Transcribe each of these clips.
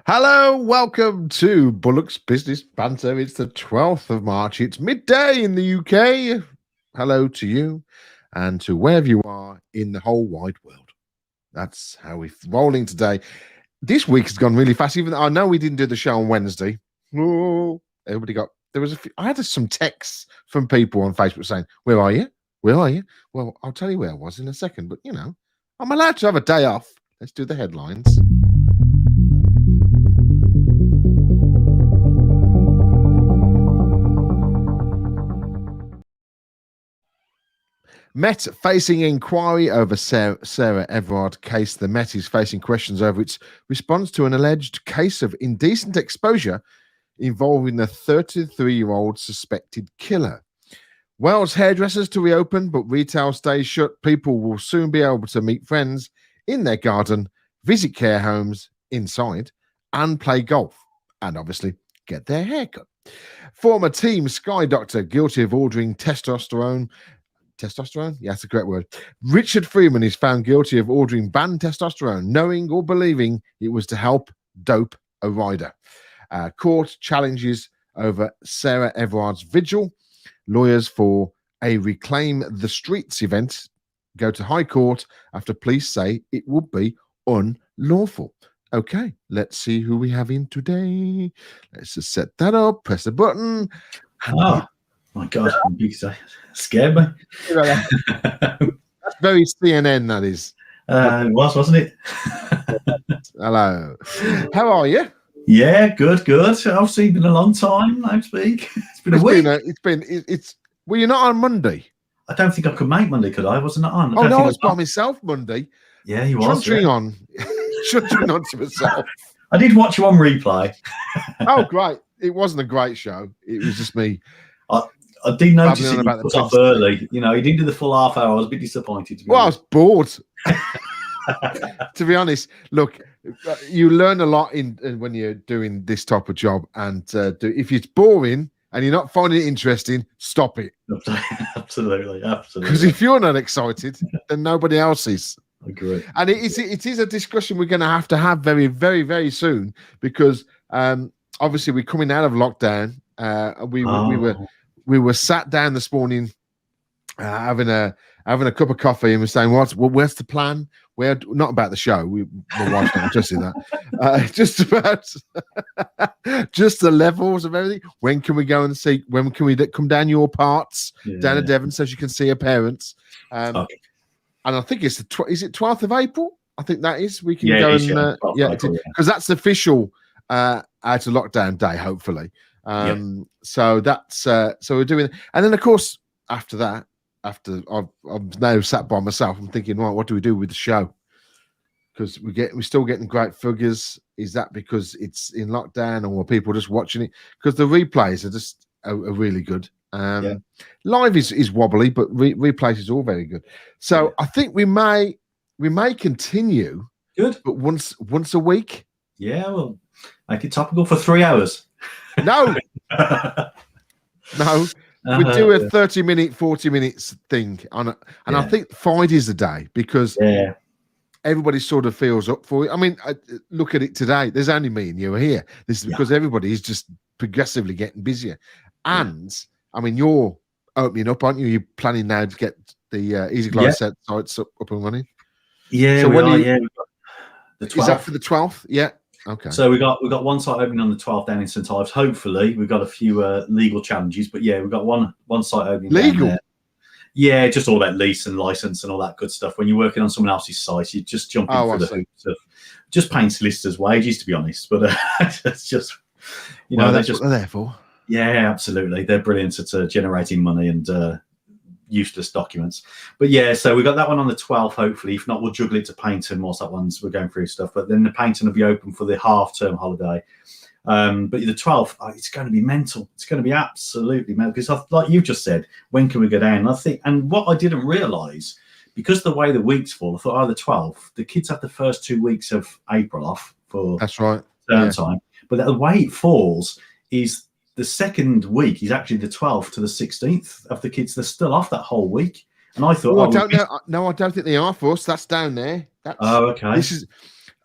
Hello, welcome to Bullock's Business Banter. It's the 12th of March. It's midday in the UK. Hello to you and to wherever you are in the whole wide world. That's how we're rolling today. This week has gone really fast, even though I know we didn't do the show on Wednesday. Oh, everybody got, there was a few, I had some texts from people on Facebook saying, "Where are you? Where are you?" Well, I'll tell you where I was in a second, but I'm allowed to have a day off. Let's do the headlines. Met facing inquiry over Sarah Everard case. The Met is facing questions over its response to an alleged case of indecent exposure involving a 33-year-old suspected killer. Wales hairdressers to reopen, but retail stays shut. People will soon be able to meet friends in their garden, visit care homes inside, and play golf, and obviously get their haircut. Former Team Sky doctor guilty of ordering testosterone. Yeah, that's a great word. Richard Freeman is found guilty of ordering banned testosterone, knowing or believing it was to help dope a rider. Court challenges over Sarah Everard's vigil. Lawyers for a Reclaim the Streets event go to High Court after police say it would be unlawful. Okay, let's see who we have in today. Let's just set that up, press the button. Oh, my God, you scared me. That's very CNN, that is. It was, wasn't it? Hello. How are you? Yeah, good. Obviously, been a long time, I speak. It's been a week. Were you not on Monday? I don't think I could make Monday, could I? Wasn't on? I was by myself Monday. Yeah, you was. Chuntering on to myself. I did watch you on replay. Oh, great. It wasn't a great show. It was just me. I did notice it was off early. You didn't do the full half hour. I was a bit disappointed. I was bored. To be honest, look, you learn a lot in when you're doing this type of job, and if it's boring and you're not finding it interesting, stop it. Absolutely. Because if you're not excited, then nobody else is. I agree. And it is a discussion we're going to have very, very, very soon, because obviously we're coming out of lockdown. We were sat down this morning having a cup of coffee, and we're saying, where's the plan? Not about the show. My wife's not interested in that. Just about just the levels of everything. When can we go and see? When can we come down your parts down to Devon so she can see her parents? And I think it's is it 12th of April? I think that is. We can go because that's the official out of lockdown day, hopefully. So that's so we're doing, and then of course after that, after I'm now sat by myself, I'm thinking, right, what do we do with the show? Because we're still getting great figures. Is that because it's in lockdown, or are people just watching it? Because the replays are just are really good. Live is wobbly, but replays is all very good. So I think we may continue. Good, but once a week. Yeah, well, make it topical for 3 hours. No. We do a 30-minute, 40 minutes thing on it, and I think Friday's the day, because everybody sort of feels up for it. I mean, look at it today. There's only me and you are here. This is because everybody is just progressively getting busier. And I mean, you're opening up, aren't you? You're planning now to get the Easy Glide sites up and running. Yeah, so is that for the 12th? Yeah. Okay. So we got one site opening on the 12th down in St Ives. Hopefully, we've got a few legal challenges, but we've got one site opening. Legal. Down there. Yeah, just all about lease and license and all that good stuff. When you're working on someone else's site, you just jump in for the hoops of just paying solicitors' wages, to be honest. But it's just that's what they're there for. Yeah, absolutely. They're brilliant at generating money and useless documents. But so we got that one on the 12th, hopefully. If not, we'll juggle it to Paynton whilst that one's we're going through stuff. But then the Paynton will be open for the half-term holiday. But the 12th, it's going to be mental. It's going to be absolutely mental, because like you just said, when can we go down? And what I didn't realise, because the way the weeks fall, I thought, the 12th, the kids have the first 2 weeks of April off for term time. But the way it falls is the second week is actually the 12th to the 16th of the kids. They're still off that whole week. And I thought, I don't know. No, I don't think they are for us. That's down there. Okay. This is.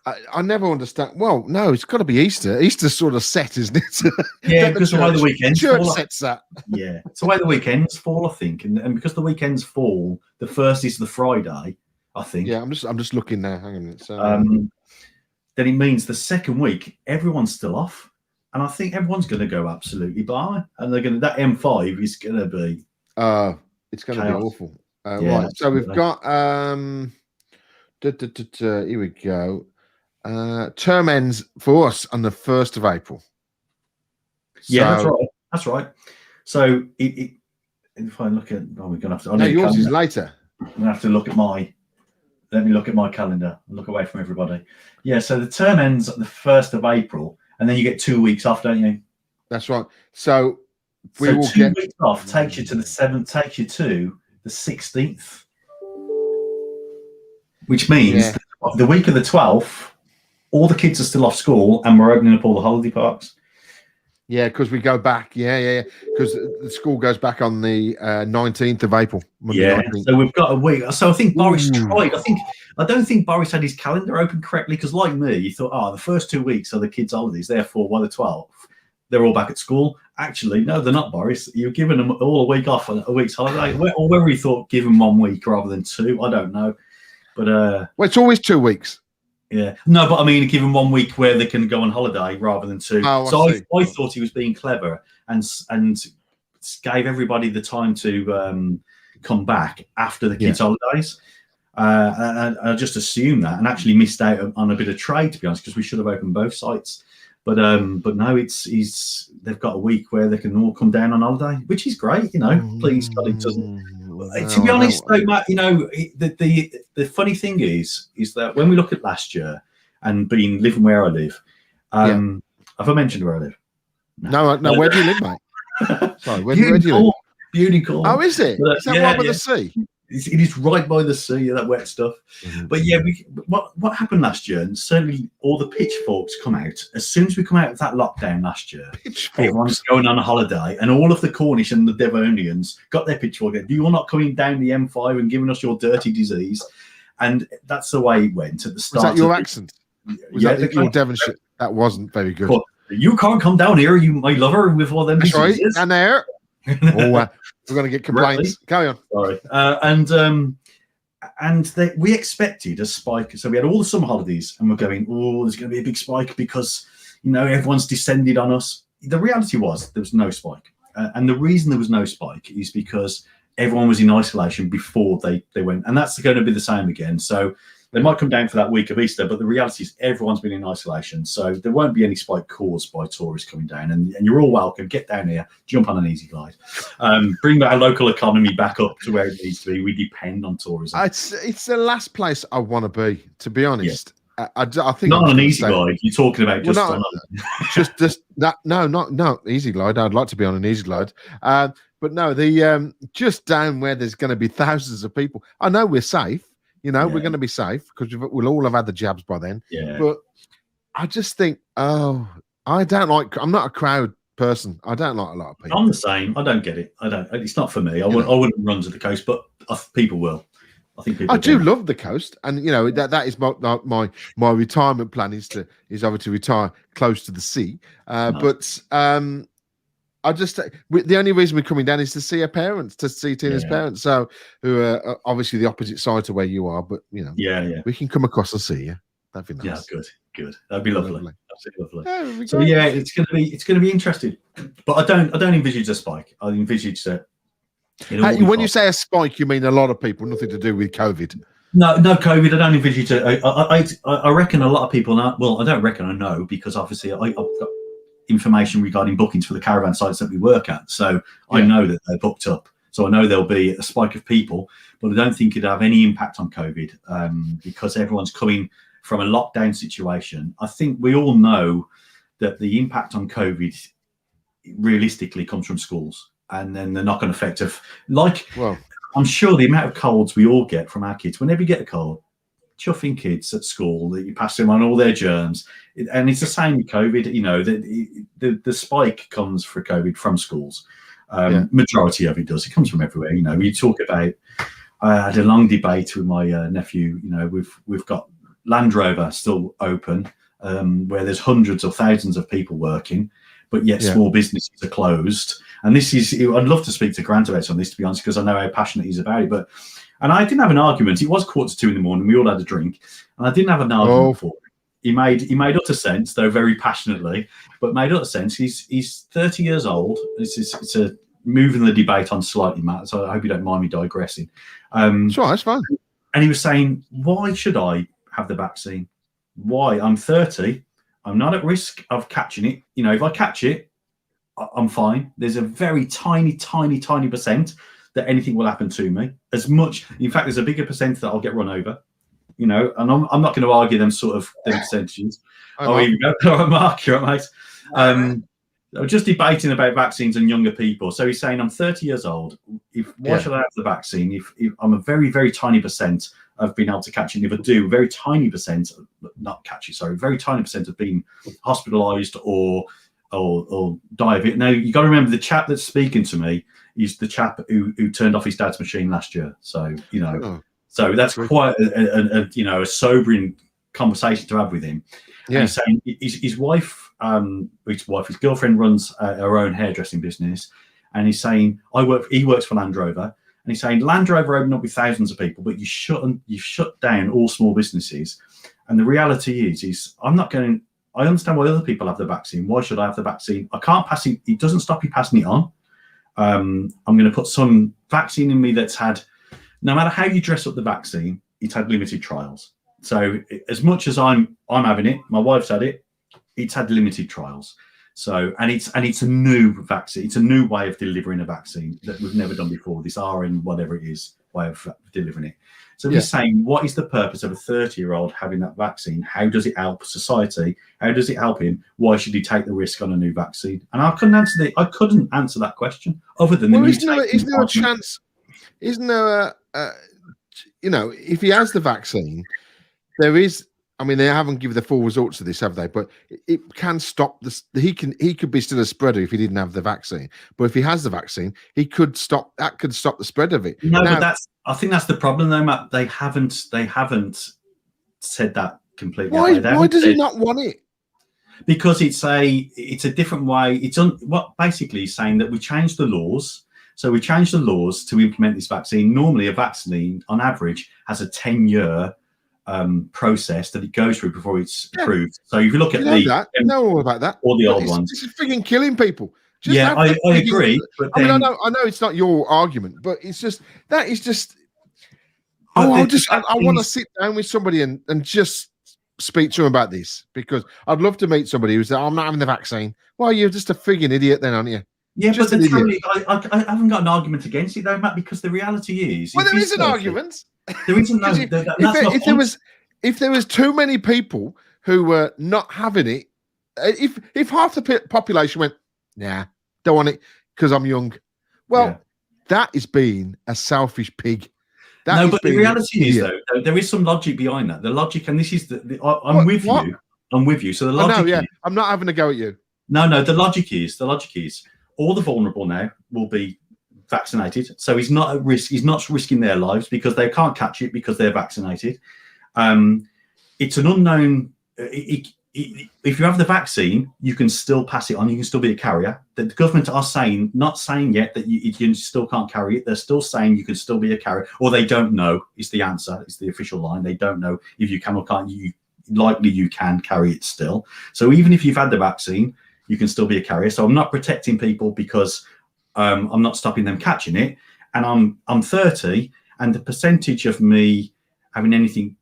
I never understand. Well, no, it's got to be Easter. Easter's sort of set, isn't it? Yeah, Don't because the way the weekends church fall. sets that. Yeah, it's the way the weekends fall, I think, and because the weekends fall, the first is the Friday, I think. Yeah, I'm just looking now. Hang on a minute. So, then it means the second week everyone's still off, and I think everyone's going to go absolutely by, and they're going to that M5 is going to be. It's going to be awful. Yeah, right. So we've got here we go. Term ends for us on the 1st of April. Yeah, that's right. That's right. So if I look at, we're gonna have to. No, yours is later. I'm gonna have to look at my. Let me look at my calendar and look away from everybody. Yeah, so the term ends at the 1st of April, and then you get 2 weeks off, don't you? That's right. So we will 2 weeks off takes you to the 7th, takes you to the 16th, which means the week of the 12th, all the kids are still off school, and we're opening up all the holiday parks. Yeah, because we go back. Yeah. Because the school goes back on the 19th of April. Monday 19th. So we've got a week. So I think Boris tried. I don't think Boris had his calendar open correctly because, like me, he thought, the first 2 weeks are the kids' holidays. Therefore, by the 12th, they're all back at school. Actually, no, they're not, Boris. You're giving them all a week off, a week's holiday. Or whether he thought give them 1 week rather than 2, I don't know. But well, it's always 2 weeks. Yeah, no, but I mean, give them 1 week where they can go on holiday rather than 2. So I thought he was being clever and gave everybody the time to come back after the kids' holidays. And I just assumed that, and actually missed out on a bit of trade, to be honest, because we should have opened both sites. But no, they've got a week where they can all come down on holiday, which is great. Please God, it doesn't. To be honest, though, Matt, the funny thing is that when we look at last year and living where I live, have I mentioned where I live? No. Where do you live, mate? Sorry, where do you live? Beautiful. Oh, is it? Is that right by the sea? It is right by the sea, that wet stuff. Mm-hmm. But yeah, what happened last year, and certainly all the pitchforks come out as soon as we come out of that lockdown last year. Everyone's going on a holiday, and all of the Cornish and the Devonians got their pitchfork. You're not coming down the M5 and giving us your dirty disease, and that's the way it went at the start. Was that your accent? Was that your Devonshire? That wasn't very good. But you can't come down here, you my lover, with all them diseases. Right, down there. We're going to get complaints. Carry on. Sorry. We expected a spike. So we had all the summer holidays, and we're going, there's going to be a big spike because everyone's descended on us. The reality was there was no spike, and the reason there was no spike is because everyone was in isolation before they went, and that's going to be the same again. So they might come down for that week of Easter, but the reality is everyone's been in isolation. So there won't be any spike caused by tourists coming down. And you're all welcome. Get down here, jump on an easy glide. Bring our local economy back up to where it needs to be. We depend on tourism. It's the last place I want to be, to be honest. Yeah. I think not on an easy glide. You're talking about not easy glide. I'd like to be on an easy glide. But no, the just down where there's going to be thousands of people. I know we're safe. We're going to be safe because we'll all have had the jabs by then. Yeah. But I just think, I'm not a crowd person. I don't like a lot of people. I'm the same. I don't get it. It's not for me. I wouldn't run to the coast, but people will. I think people. I do love the coast, and that is my retirement plan is obviously to retire close to the sea. But I just the only reason we're coming down is to see our parents, to see Tina's parents, so who are obviously the opposite side to where you are. But we can come across and see you. That'd be nice. Yeah, good. That'd be lovely. Absolutely lovely. So it's gonna be interesting. But I don't envisage a spike. I envisage that. When you say a spike, you mean a lot of people, nothing to do with COVID. No, COVID. I don't envisage it. I reckon a lot of people. Well, I don't reckon. I know because obviously I've got information regarding bookings for the caravan sites that we work at, so I know that they're booked up, so I know there'll be a spike of people, but I don't think it'd have any impact on COVID because everyone's coming from a lockdown situation. I think we all know that the impact on COVID realistically comes from schools, and then the knock-on effect of I'm sure the amount of colds we all get from our kids. Whenever you get a cold, chuffing kids at school that you pass them on all their germs, and it's the same with COVID. The spike comes for COVID from schools. Majority of it does. It comes from everywhere. You talk about. I had a long debate with my nephew. We've got Land Rover still open, where there's hundreds or thousands of people working, but yet small businesses are closed. And this is, I'd love to speak to Grant about some of this, to be honest, because I know how passionate he's about it. And I didn't have an argument. It was 1:45 in the morning. We all had a drink, and I didn't have an argument for it. He made utter sense, though very passionately, but made utter sense. He's 30 years old. It's a moving the debate on slightly, Matt. So I hope you don't mind me digressing. Sure, that's fine. And he was saying, why should I have the vaccine? Why? I'm 30. I'm not at risk of catching it. You know, if I catch it, I'm fine. There's a very tiny percent that anything will happen to me. As much, in fact, there's a bigger percent that I'll get run over. You know, and I'm not going to argue them percentages. Oh, here we go. All right, Mark, you're right, mate. I was just debating about vaccines and younger people. So he's saying, I'm 30 years old. Why should I have the vaccine? If I'm a very, very tiny percent of being able to catch it. If I do, very tiny percent, not catch it, sorry, very tiny percent of being hospitalised or die of it. Now, you got to remember, the chap that's speaking to me is the chap who turned off his dad's machine last year. So, you know, so that's quite a sobering conversation to have with him. Yeah. And he's saying his wife, his girlfriend runs her own hairdressing business, and he's saying he works for Land Rover, and he's saying Land Rover opened up with thousands of people, but you shut down all small businesses. And the reality is I understand why other people have the vaccine. Why should I have the vaccine? I can't pass it. It doesn't stop you passing it on. I'm going to put some vaccine in me that's had, no matter how you dress up the vaccine, it's had limited trials. So as much as I'm having it, my wife's had it, it's had limited trials. So, and it's a new vaccine. It's a new way of delivering a vaccine that we've never done before. This RN, whatever it is, way of delivering it. So he's saying, what is the purpose of a 30-year-old having that vaccine? How does it help society? How does it help him? Why should he take the risk on a new vaccine? And I couldn't answer that question other than isn't there a chance? Isn't there if he has the vaccine, there is. I mean, they haven't given the full results of this, have they? But it can stop this. He could be still a spreader if he didn't have the vaccine. But if he has the vaccine, he could stop. That could stop the spread of it. No, but I think that's the problem, though, Matt. They haven't said that completely. Why does he not want it? Because it's a different way. What basically he's saying that we changed the laws. So we changed the laws to implement this vaccine. Normally, a vaccine, on average, has a 10-year process that it goes through before it's approved. So if you look at you know all about that, all the old ones, this is freaking killing people. I agree. But I know it's not your argument, but it's just that is just. I want to sit down with somebody and just speak to him about this, because I'd love to meet somebody who's I'm not having the vaccine. Well, you're just a frigging idiot, then, aren't you? Yeah, but I haven't got an argument against it, though, Matt, because the reality is, there is an argument. There isn't. If there was too many people who were not having it, if half the population went, nah, don't want it because I'm young, that is being a selfish pig. But the reality is, though, there is some logic behind that. The logic, and this is I'm with you. I'm with you. So the logic, I'm not having a go at you. No. The logic is all the vulnerable now will be vaccinated, so he's not at risk. He's not risking their lives because they can't catch it because they're vaccinated. It's an unknown. If you have the vaccine, you can still pass it on. You can still be a carrier. The government are not saying yet that you still can't carry it. They're still saying you can still be a carrier, or they don't know. Is the answer? It's the official line. They don't know if you can or can't. You can carry it still. So even if you've had the vaccine, you can still be a carrier. So I'm not protecting people because I'm not stopping them catching it. And I'm 30, and the percentage of me having anything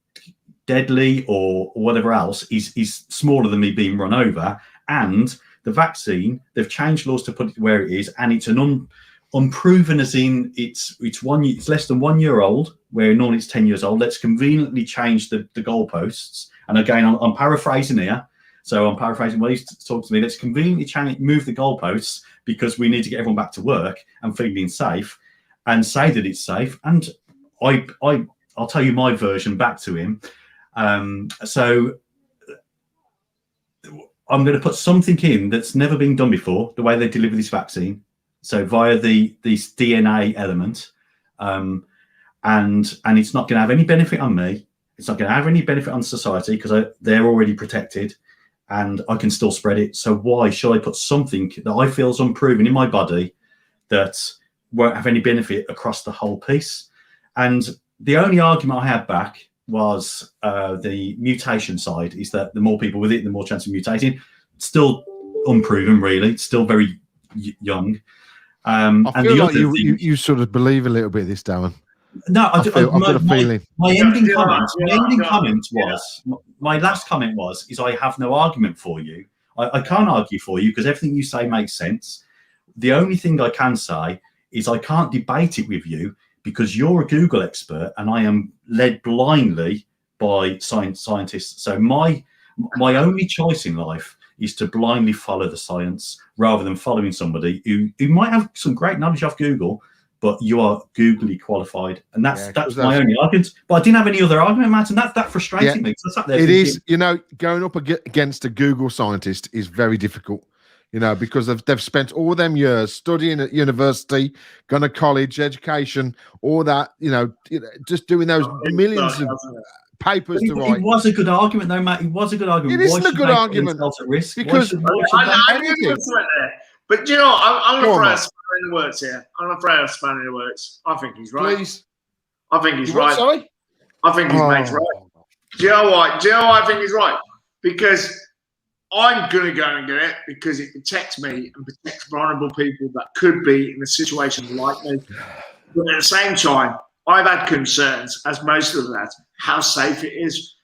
deadly or whatever else is smaller than me being run over. And the vaccine, they've changed laws to put it where it is, and it's an unproven, as in it's less than 1 year old, where normally it's 10 years old. Let's conveniently change the goalposts. And again, I'm paraphrasing here. So I'm paraphrasing what he's talking to me. Let's conveniently move the goalposts because we need to get everyone back to work and feeling safe, and say that it's safe. And I'll tell you my version back to him. So I'm going to put something in that's never been done before, the way they deliver this vaccine. So via this DNA element, and it's not going to have any benefit on me. It's not going to have any benefit on society because they're already protected, and I can still spread it. So why should I put something that I feel is unproven in my body that won't have any benefit across the whole piece? And the only argument I had back was the mutation side, is that the more people with it, the more chance of mutating. Still unproven, really. It's still very young. I feel like you sort of believe a little bit of this, Darren. No, I've got a feeling. My last comment was, I have no argument for you. I can't argue for you because everything you say makes sense. The only thing I can say is I can't debate it with you because you're a Google expert and I am led blindly by scientists. So my only choice in life is to blindly follow the science rather than following somebody who might have some great knowledge off Google, but you are Googly qualified, and that's my only argument. But I didn't have any other argument, Matt, and that frustrated me. So it is, going up against a Google scientist is very difficult, because they've spent all them years studying at university, gone to college, education, all that, just doing those millions of papers to write. It was a good argument, though, Matt. It was a good argument. It isn't a good argument at risk because but I'm going to throw a spanner in the works here. I'm going to throw a spanner in the works. I think he's right. Please. I think he's right. Sorry? I think his mate's right. Do you know why? I think he's right? Because I'm going to go and do it because it protects me and protects vulnerable people that could be in a situation like me. But at the same time, I've had concerns, as most of that, how safe it is.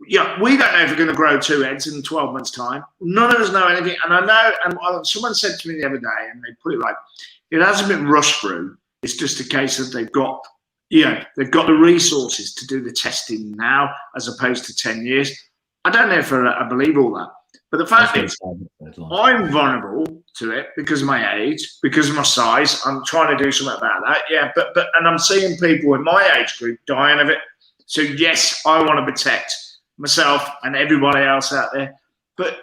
Yeah, we don't know if we're going to grow 2 heads in 12 months' time. None of us know anything. And I know, and someone said to me the other day, and they put it like, it hasn't been rushed through. It's just a case that they've got the resources to do the testing now, as opposed to 10 years. I don't know if I believe all that. But the fact is, I'm vulnerable to it because of my age, because of my size. I'm trying to do something about that. Yeah, but and I'm seeing people in my age group dying of it. So yes, I want to protect myself and everybody else out there. But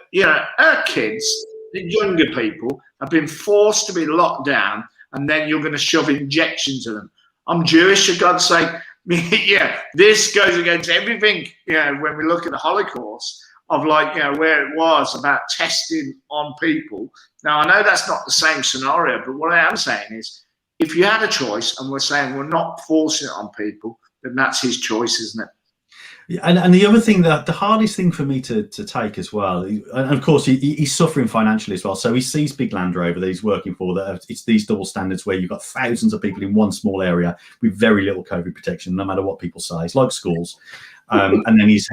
our kids, the younger people, have been forced to be locked down, and then you're going to shove injections in them. I'm Jewish, for God's sake. Yeah, this goes against everything. When we look at the Holocaust, of where it was about testing on people. Now, I know that's not the same scenario, but what I am saying is, if you had a choice, and we're saying we're not forcing it on people, then that's his choice, isn't it? Yeah, and the other thing, that the hardest thing for me to take as well, and of course he's suffering financially as well. So he sees big Land Rover that he's working for, that it's these double standards where you've got thousands of people in one small area with very little COVID protection, no matter what people say. It's like schools. And then his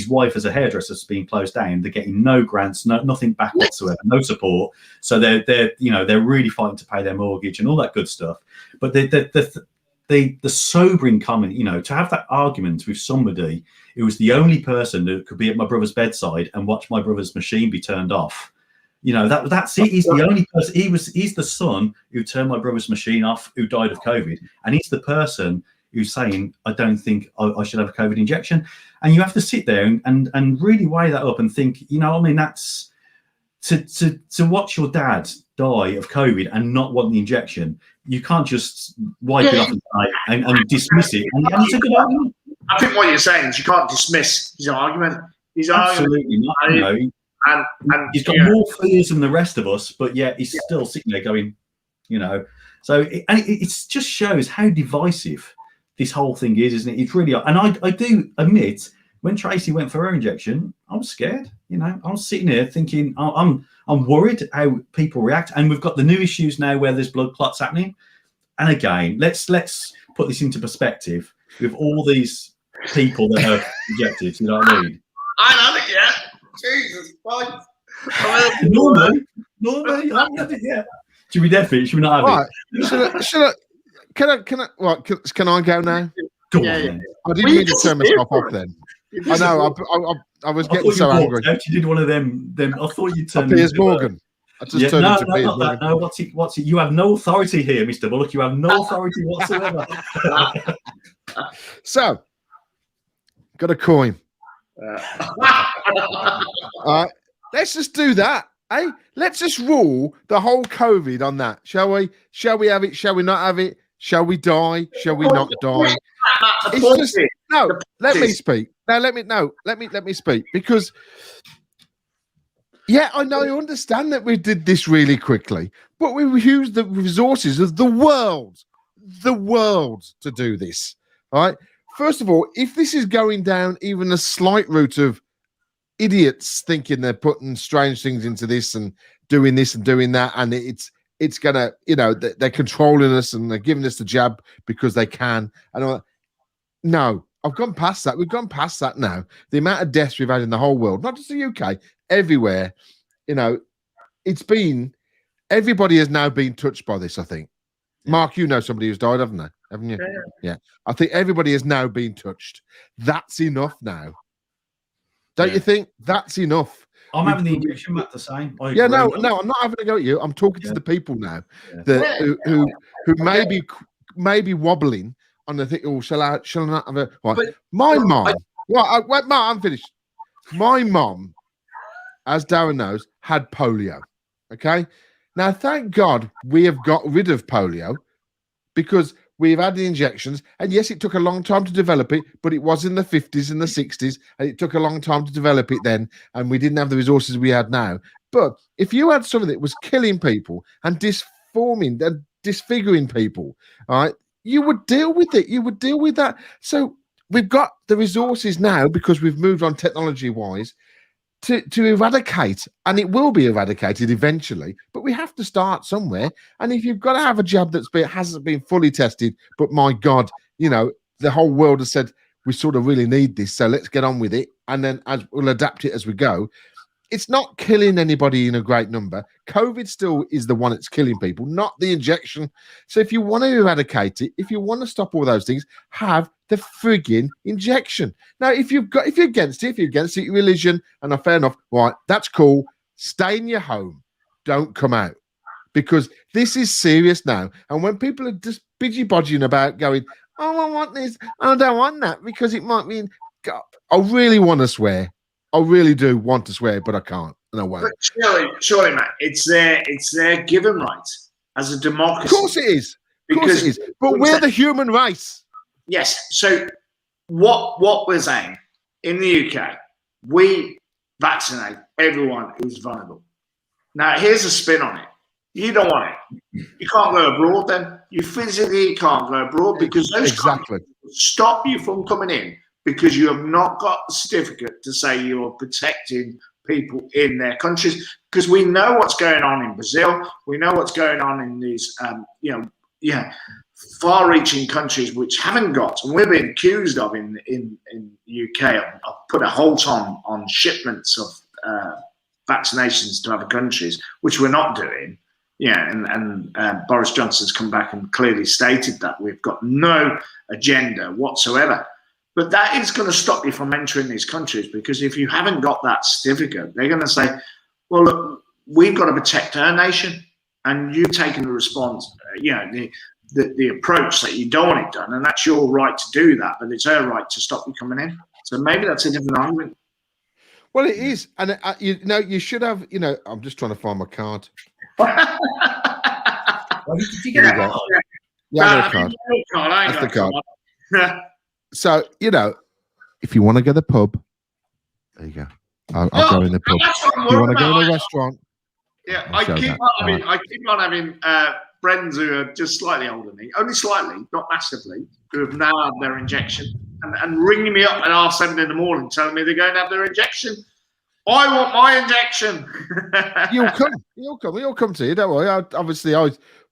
wife as a hairdresser is being closed down. They're getting no grants, nothing back whatsoever, no support. So they're really fighting to pay their mortgage and all that good stuff. But the sobering comment, to have that argument with somebody who was the only person that could be at my brother's bedside and watch my brother's machine be turned off. That's it. He's the only person. He's the son who turned my brother's machine off, who died of COVID, and he's the person who's saying, I don't think I should have a COVID injection. And you have to sit there and really weigh that up and think, that's to watch your dad die of COVID and not want the injection. You can't just wipe it off and dismiss it. And it's a good argument. I think what you're saying is you can't dismiss his argument. Absolutely not. And he's got more fears than the rest of us, but yet he's still sitting there going, So it just shows how divisive this whole thing is, isn't it? It's really, and I do admit, when Tracy went for her injection, I was scared. I was sitting here thinking, I'm worried how people react, and we've got the new issues now where there's blood clots happening. And again, let's put this into perspective with all these people that are injected. You know what I mean? I haven't had it yet. Jesus Christ! Normally, I haven't had it yet. Should we definitely? Should we not have it? Should I? Can I go now? Go on. Then. I didn't mean to turn myself off then. I know. I was getting so angry. You did one of them. I thought you turned Piers Morgan. I just turned into Piers Morgan. No, what's it? You have no authority here, Mr. Bullock. You have no authority whatsoever. So, got a coin. Let's just do that. Hey, let's just rule the whole COVID on that, shall we? Shall we have it? Shall we not have it? Shall we die? Shall we not die? No, let me speak. Let me speak, because yeah, I know, I understand that we did this really quickly, but we used the resources of the world to do this. All right. First of all, if this is going down even a slight route of idiots thinking they're putting strange things into this and doing that, and it's gonna, they're controlling us and they're giving us the jab because they can. And all that. No, I've gone past that. We've gone past that now. The amount of deaths we've had in the whole world, not just the UK, everywhere, it's been, everybody has now been touched by this, I think. Mark, you know somebody who's died, haven't you? Yeah. I think everybody has now been touched. That's enough now. Don't you think? That's enough. I'm having the injection, Matt, the same. Yeah, no, I'm not having a go at you. I'm talking to the people now who may be wobbling and they think, oh, shall I not have a... Right. My mom... Wait, Mark, I'm finished. My mom, as Darren knows, had polio. Okay? Now, thank God we have got rid of polio because we've had the injections. And yes, it took a long time to develop it, but it was in the 50s and the 60s. And it took a long time to develop it then. And we didn't have the resources we had now. But if you had something that was killing people and disforming and disfiguring people, all right, you would deal with it. You would deal with that. So we've got the resources now because we've moved on technology-wise to eradicate, and it will be eradicated eventually, but we have to start somewhere. And if you've got to have a jab hasn't been fully tested, but my God, the whole world has said we sort of really need this, so let's get on with it, and then we'll adapt it as we go. It's not killing anybody in a great number. COVID still is the one that's killing people, not the injection. So if you want to eradicate it, if you want to stop all those things, have the frigging injection. Now, if you're against it, your religion, and fair enough, right, that's cool. Stay in your home. Don't come out. Because this is serious now. And when people are just bidgy-bodging about going, oh, I want this, I don't want that, because it might mean, God, I really want to swear. I really do want to swear, but I can't, and I won't. But surely, Matt, it's their given right as a democracy. Of course it is. But we're the human race. Yes. So what we're saying in the UK, we vaccinate everyone who's vulnerable. Now, here's a spin on it. You don't want it. You can't go abroad then. You physically can't go abroad because those countries stop you from coming in, because you have not got the certificate to say you're protecting people in their countries. Because we know what's going on in Brazil. We know what's going on in these, far-reaching countries which haven't got, and we're being accused of in UK. I've put a halt on shipments of vaccinations to other countries, which we're not doing. Yeah, and Boris Johnson's come back and clearly stated that we've got no agenda whatsoever. But that is going to stop you from entering these countries, because if you haven't got that certificate, they're going to say, well, look, we've got to protect our nation, and you've taken the response, the approach that you don't want it done, and that's your right to do that, but it's her right to stop you coming in. So maybe that's a different argument. Well, it is. And, you should have, I'm just trying to find my card. Did you get that? Yeah, I got a card. That's the card. So, if you want to go to the pub, there you go. I'll go in the pub. If you want to go to a restaurant. Yeah, I keep on having friends who are just slightly older than me, only slightly, not massively, who have now had their injection and ringing me up at 7:30 in the morning telling me they're going to have their injection. I want my injection. You'll come to you, don't worry. I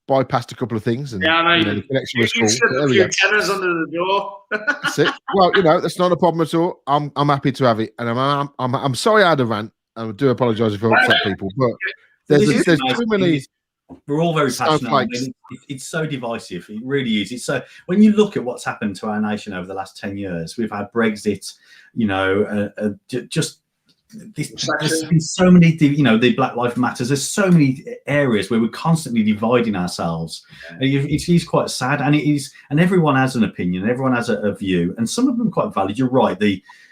bypassed a couple of things, and I know the connection was cool. A few tenors under the door. That's it. Well, that's not a problem at all. I'm happy to have it, and I'm sorry I had a rant. I do apologise if I upset people, but there's too many. We're all very passionate. I mean, it's so divisive. It really is. It's so, when you look at what's happened to our nation over the last 10 years, we've had Brexit. There's been so many, the Black Lives Matters. There's so many areas where we're constantly dividing ourselves. It is quite sad, and it is. And everyone has an opinion. Everyone has a view, and some of them quite valid. You're right.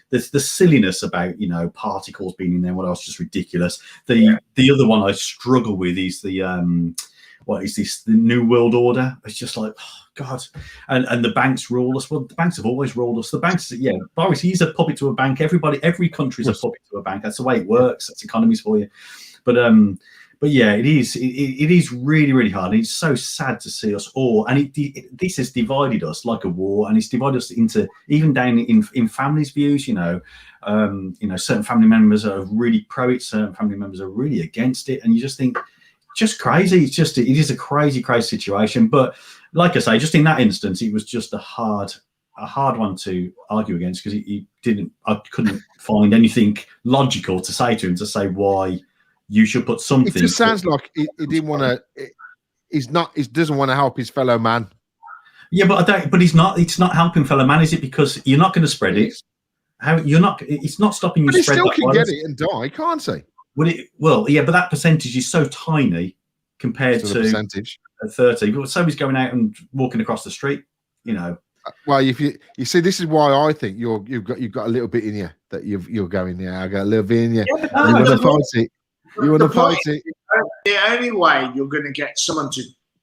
The silliness about particles being in there, what else, just ridiculous. The other one I struggle with is the what is this, the New World Order? It's just like, oh, God. And the banks rule us. Well, the banks have always ruled us. The banks, yeah, Boris, he's a puppet to a bank. Every country's a puppet to a bank. That's the way it works. That's economies for you. But yeah, it is really, really hard. It's so sad to see us all, and this has divided us like a war, and it's divided us into even down in families' views. Certain family members are really pro it, certain family members are really against it, and you just think, just crazy. It is a crazy situation. But like I say, just in that instance, it was just a hard one to argue against, because I couldn't find anything logical to say to him to say why you should put something. It just sounds like he didn't want to. He doesn't want to help his fellow man. Yeah, but he's not. It's not helping fellow man, is it? Because you're not going to spread it. How you're not? It's not stopping you. But he spread still that can virus. get it and die, can't he? Well, yeah, but that percentage is so tiny compared to percentage. 30. But somebody's going out and walking across the street, Well, if you see, this is why I think you've got a little bit in you that you're going. Yeah, I got a little bit in you. You want to fight it. You want to fight it. The only way you're going to get someone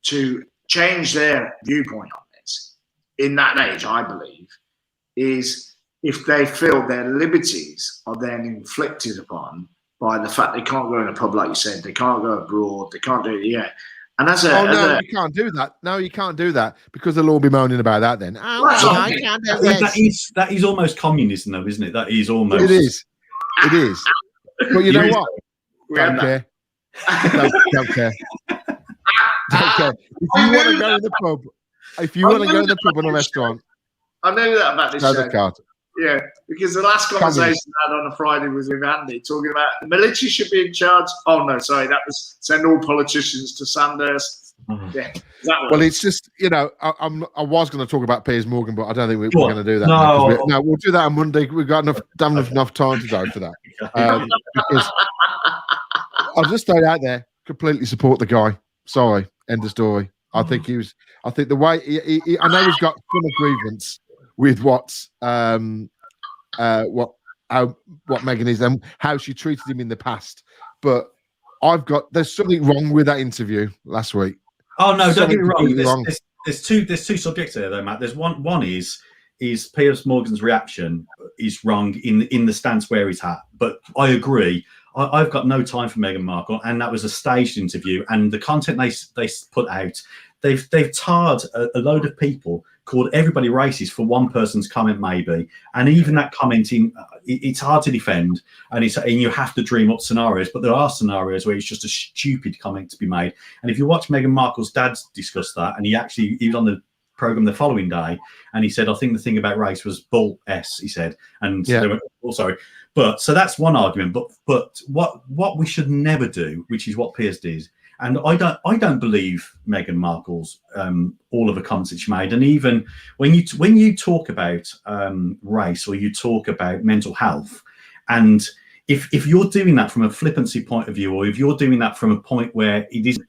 to change their viewpoint on this in that age, I believe, is if they feel their liberties are then inflicted upon by the fact they can't go in a pub, like you said, they can't go abroad, they can't do it. Yeah. And you can't do that. No, you can't do that, because they'll all be moaning about that then. I can't do this. That is almost communism, though, isn't it? That is almost. It is. But you know what? Don't care. Don't care. Don't care. If you want to go to the pub, in a restaurant, I know that about this show. Card. Yeah, because the last conversation I had on a Friday was with Andy talking about the military should be in charge. Oh no, sorry, that was send all politicians to Sandhurst. Yeah, well, it's just I was going to talk about Piers Morgan, but I don't think we're going to do that. No, we'll do that on Monday. We've got enough time to go for that. Because I'll just throw it out there. Completely support the guy. Sorry, end of story. I think the way I know he's got some grievance with what Meghan is and how she treated him in the past, but there's something wrong with that interview last week. Oh no, don't get me wrong. There's two subjects there though, Matt. There's one is Piers Morgan's reaction is wrong in the stance where he's at, but I agree. I've got no time for Meghan Markle, and that was a staged interview, and the content they put out, they've tarred a load of people, called everybody racist for one person's comment maybe, and even that commenting, it's hard to defend, and you have to dream up scenarios, but there are scenarios where it's just a stupid comment to be made. And if you watch Meghan Markle's dad discuss that, and he was on the program the following day, and he said, I think the thing about race was bull s, he said, and they went, oh sorry. But so that's one argument. But what we should never do, which is what Piers did, and I don't believe Meghan Markle's all of the comments that she made. And even when you talk about race, or you talk about mental health, and if you're doing that from a flippancy point of view, or if you're doing that from a point where it isn't,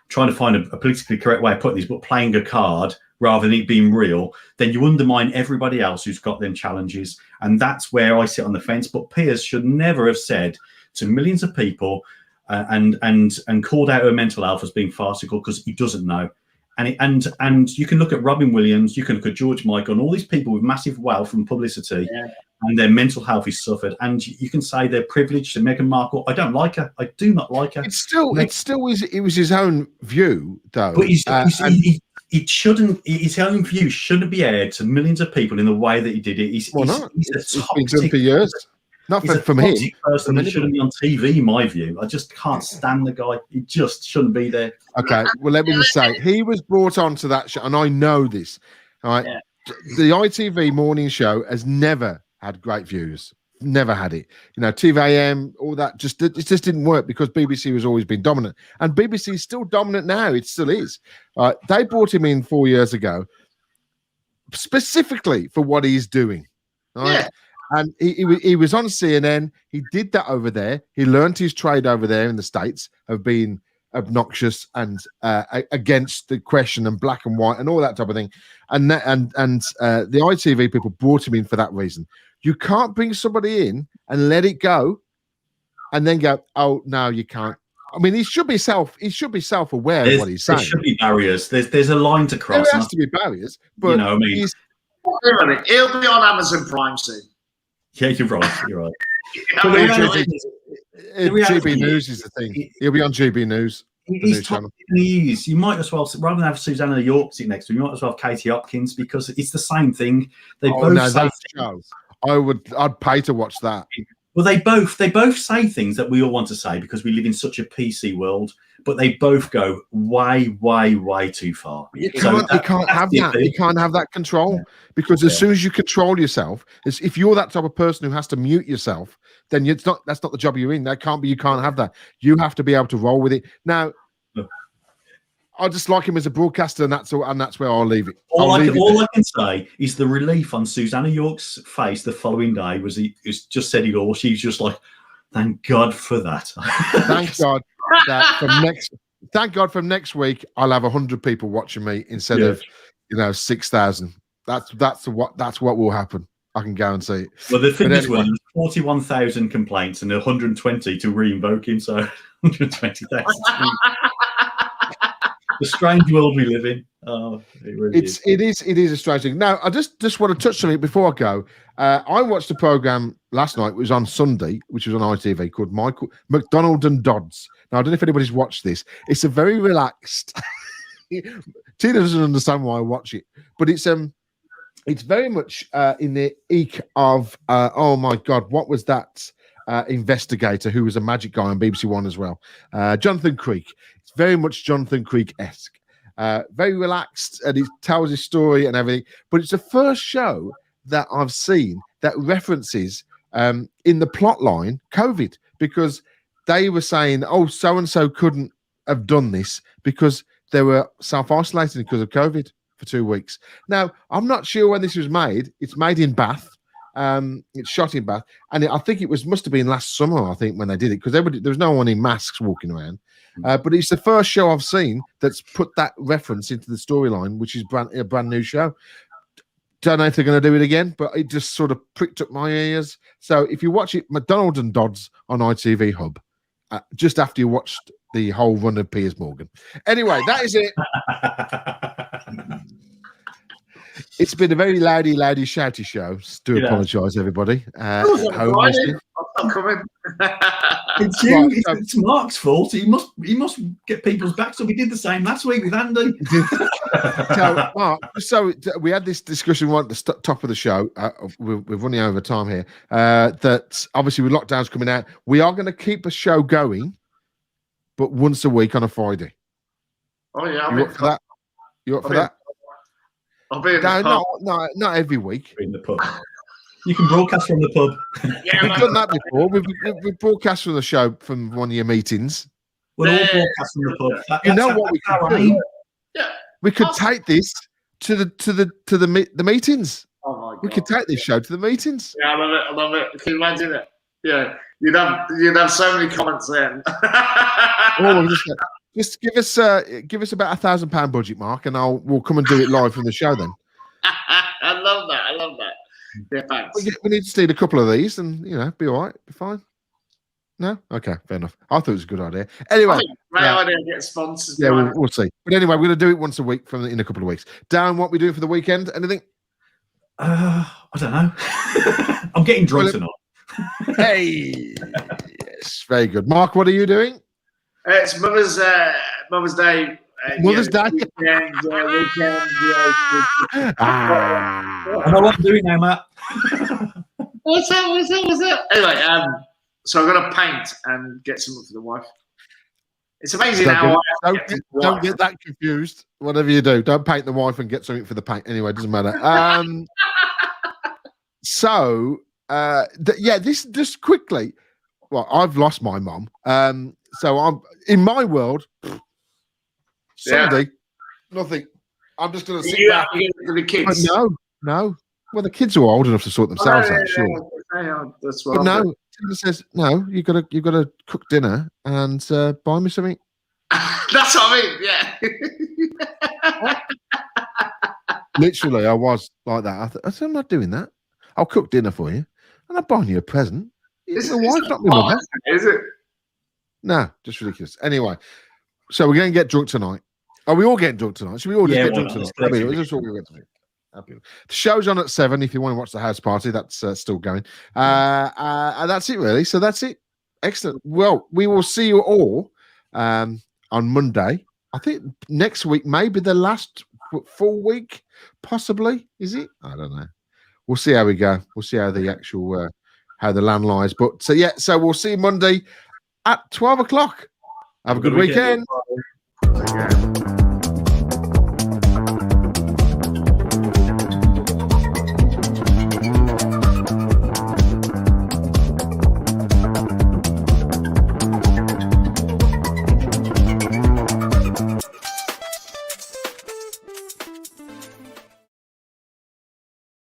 trying to find a politically correct way of putting this, but playing a card rather than it being real, then you undermine everybody else who's got them challenges. And that's where I sit on the fence. But Piers should never have said to millions of people and called out her mental health as being farcical, because he doesn't know. And you can look at Robin Williams, you can look at George Michael, and all these people with massive wealth and publicity, and their mental health is suffered. And you can say they're privileged. To Meghan Markle, I don't like her. I do not like her. It was his own view, though. But his own view shouldn't be aired to millions of people in the way that he did it. He's a it's been done for years. Not from him. Person that shouldn't be on TV, in my view. I just can't stand the guy. He just shouldn't be there. Okay, well, let me just say, he was brought onto that show, and I know this. All right, the ITV morning show has never had great views. Never had it. TVAM, all that, it just didn't work, because BBC has always been dominant, and BBC is still dominant now. It still is. They brought him in 4 years ago specifically for what he's doing. All right. And he was on CNN. He did that over there. He learned his trade over there in the States of being obnoxious and against the question and black and white and all that type of thing. And the ITV people brought him in for that reason. You can't bring somebody in and let it go and then go, oh, no, you can't. I mean, he should be self-aware of what he's saying. There should be barriers. There's a line to cross. There has to be barriers, but you know, I mean, he'll be on Amazon Prime soon. Yeah, you're right. You're right. GB News is the thing. He'll be on GB News. He's top news. You might as well, rather than have Susanna York sit next to him, you might as well have Katie Hopkins, because it's the same thing. They both say show. I'd pay to watch that. Well, they both say things that we all want to say because we live in such a PC world, but they both go way, way, way too far. You can't have that. You can't have that control, because as soon as you control yourself, if you're that type of person who has to mute yourself, then that's not the job you're in. You can't have that. You have to be able to roll with it. Now, I just like him as a broadcaster, and that's where I'll leave it. All I can say is the relief on Susanna York's face the following day was he just said it all. She's just like, thank God for that. Thank God from next week I'll have 100 people watching me instead of 6,000. That's what will happen. I can guarantee it. Well, the thing is, 41,000 complaints and 120 to re-invoke him, so 120,000. The strange world we live in. Oh, it is a strange thing. Now, I just want to touch on it before I go. I watched a program last night. It was on Sunday, which was on ITV, called McDonald and Dodds. Now, I don't know if anybody's watched this. It's a very relaxed. Tina doesn't understand why I watch it, but it's very much in the eke of oh my God, what was that investigator who was a magic guy on BBC One as well, Jonathan Creek. It's very much Jonathan Creek-esque, very relaxed, and he tells his story and everything. But it's the first show that I've seen that references in the plot line COVID, because they were saying, oh, so and so couldn't have done this because they were self-isolating because of COVID for 2 weeks. Now, I'm not sure when this was made. It's made in Bath. It's shot in Bath, and I think must have been last summer, I think, when they did it, because there was no one in masks walking around. But it's the first show I've seen that's put that reference into the storyline, which is a brand new show. Don't know if they're going to do it again, but it just sort of pricked up my ears. So if you watch it, McDonald and Dodds on ITV Hub, just after you watched the whole run of Piers Morgan. Anyway, that is it. It's been a very loudy, shouty show. Do apologise, everybody. It's Mark's fault. He must get people's backs up. He did the same last week with Andy. So, Mark, we had this discussion right at the top of the show. We're running over time here. That obviously with lockdowns coming out, we are going to keep a show going, but once a week on a Friday. Oh yeah, you up for that? You up for that? I'll be in the pub. Not every week. In the pub. You can broadcast from the pub. Yeah, we've done that before. We've broadcast from the show from one of your meetings. We'll all broadcast from the pub. You know what we could do? Yeah, we could take this to the meetings. Oh my God. We could take this show to the meetings. Yeah, I love it. Can you imagine it? Yeah, you'd have so many comments then. Just give us about £1,000 budget, Mark, and we'll come and do it live from the show then. I love that. Yeah, thanks. We need to steal a couple of these, and be all right, be fine. No, okay, fair enough. I thought it was a good idea. Anyway, great idea to get sponsors. Yeah, we'll see. But anyway, we're going to do it once a week in a couple of weeks. Dan, what we doing for the weekend? Anything? I don't know. I'm getting drunk tonight. Hey, yes, very good. Mark, what are you doing? It's Mother's Day. Mother's Day. Weekend. I know what I'm doing now, Matt. What's that? Anyway, so I'm gonna paint and get something for the wife. It's amazing don't get that confused. Whatever you do, don't paint the wife and get something for the paint. Anyway, it doesn't matter. This just quickly. Well, I've lost my mum. So I'm in my world. Sunday, nothing. I'm just going to sit back. For the kids. But no. Well, the kids are old enough to sort themselves out. Sure. That's what. But no, Tina says no. You got to cook dinner and buy me something. That's what I mean. Yeah. Literally, I was like that. I said, I'm not doing that. I'll cook dinner for you, and I'm buying you a present. It's the wife, not my mother. Is it? No, just ridiculous. Anyway, so we're going to get drunk tonight. Are we all getting drunk tonight? Should we all just Yeah, get why drunk not? tonight? Let's collectively That's all we're going to do. The show's on at 7 if you want to watch the house party. That's still going. And that's it, really. So that's it. Excellent. Well, we will see you all on Monday. I think next week may be the last full week, possibly. Is it? I don't know. We'll see how we go. We'll see how the actual how the land lies. But so yeah, so we'll see you Monday at 12 o'clock. Have a good weekend. Yeah.